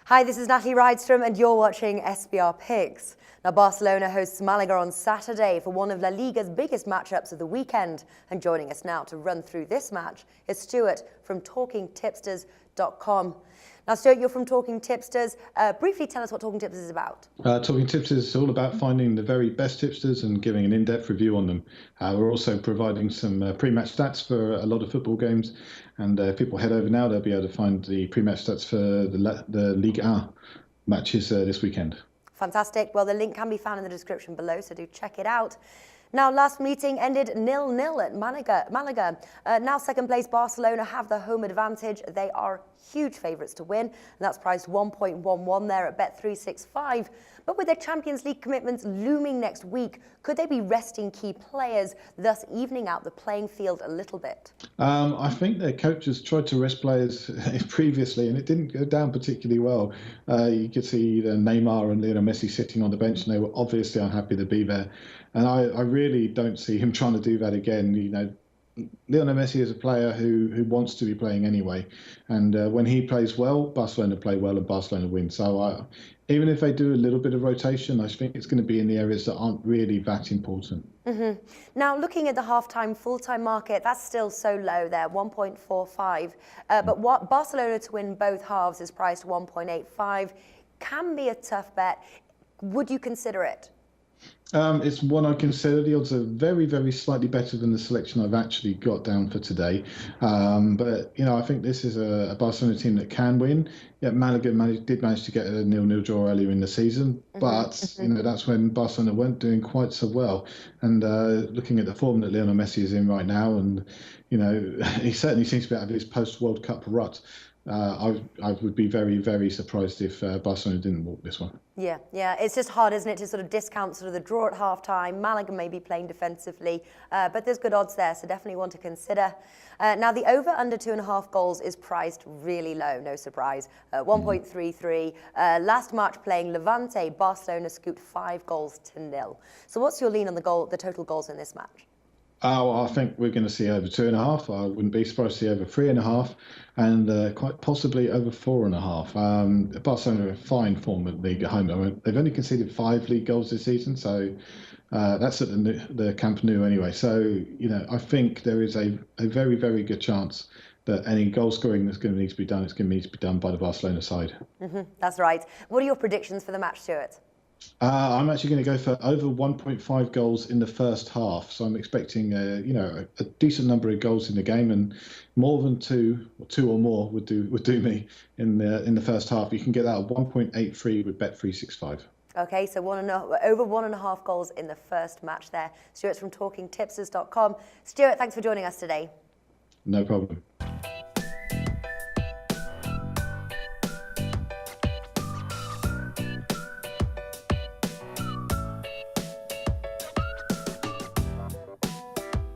Hi, this is Natalie Rydstrom and you're watching SBR Picks. Now, Barcelona hosts Malaga on Saturday for one of La Liga's biggest matchups of the weekend. And joining us now to run through this match is Stuart from TalkingTipsters.com. Now, Stuart, you're from Talking Tipsters. Briefly tell us what Talking Tipsters is about. Talking Tipsters is all about finding the very best tipsters and giving an in-depth review on them. We're also providing some pre-match stats for a lot of football games. And if people head over now, they'll be able to find the pre-match stats for the Liga matches this weekend. Fantastic. Well, the link can be found in the description below, so do check it out. Now, last meeting ended 0-0 at Malaga. Now second place Barcelona have the home advantage. They are huge favourites to win, and that's priced 1.11 there at Bet365. But with their Champions League commitments looming next week, could they be resting key players, thus evening out the playing field a little bit? I think their coaches tried to rest players previously, and it didn't go down particularly well. You could see Neymar and Lionel Messi sitting on the bench, and they were obviously unhappy to be there. And I really don't see him trying to do that again. You know, Lionel Messi is a player who wants to be playing anyway, and when he plays well, Barcelona play well and Barcelona win. So even if they do a little bit of rotation, I think it's going to be in the areas that aren't really that important. Now, looking at the half-time, full-time market, that's still so low there, 1.45. But what Barcelona to win both halves is priced 1.85. Can be a tough bet. Would you consider it? It's one I consider. The odds are very, very slightly better than the selection I've actually got down for today. But, you know, I think this is a Barcelona team that can win. Yeah, Malaga did manage to get a 0-0 draw earlier in the season, but, you know, that's when Barcelona weren't doing quite so well. And looking at the form that Lionel Messi is in right now, and, you know, he certainly seems to be out of his post-World Cup rut. I would be very, very surprised if Barcelona didn't walk this one. Yeah, it's just hard, isn't it, to sort of discount sort of the draw at half-time. Malaga may be playing defensively, but there's good odds there, so definitely one to consider. Now, the over under 2.5 goals is priced really low, no surprise, 1.33. Last March playing Levante, Barcelona scooped 5 goals to 0. So what's your lean on the total goals in this match? I think we're going to see over 2.5. I wouldn't be surprised to see over 3.5, and quite possibly over 4.5. Barcelona are in fine form at Liga home. I mean, they've only conceded 5 league goals this season, so that's at the Camp Nou anyway. So, you know, I think there is a very, very good chance that any goal scoring that's going to need to be done, it's going to need to be done by the Barcelona side. That's right. What are your predictions for the match, Stuart? I'm actually going to go for over 1.5 goals in the first half. So I'm expecting, you know, a decent number of goals in the game, and more than two or more would do me in the first half. You can get that at 1.83 with Bet365. Okay, so over 1.5 goals in the first match there. Stuart's from TalkingTipsters.com. Stuart, thanks for joining us today. No problem.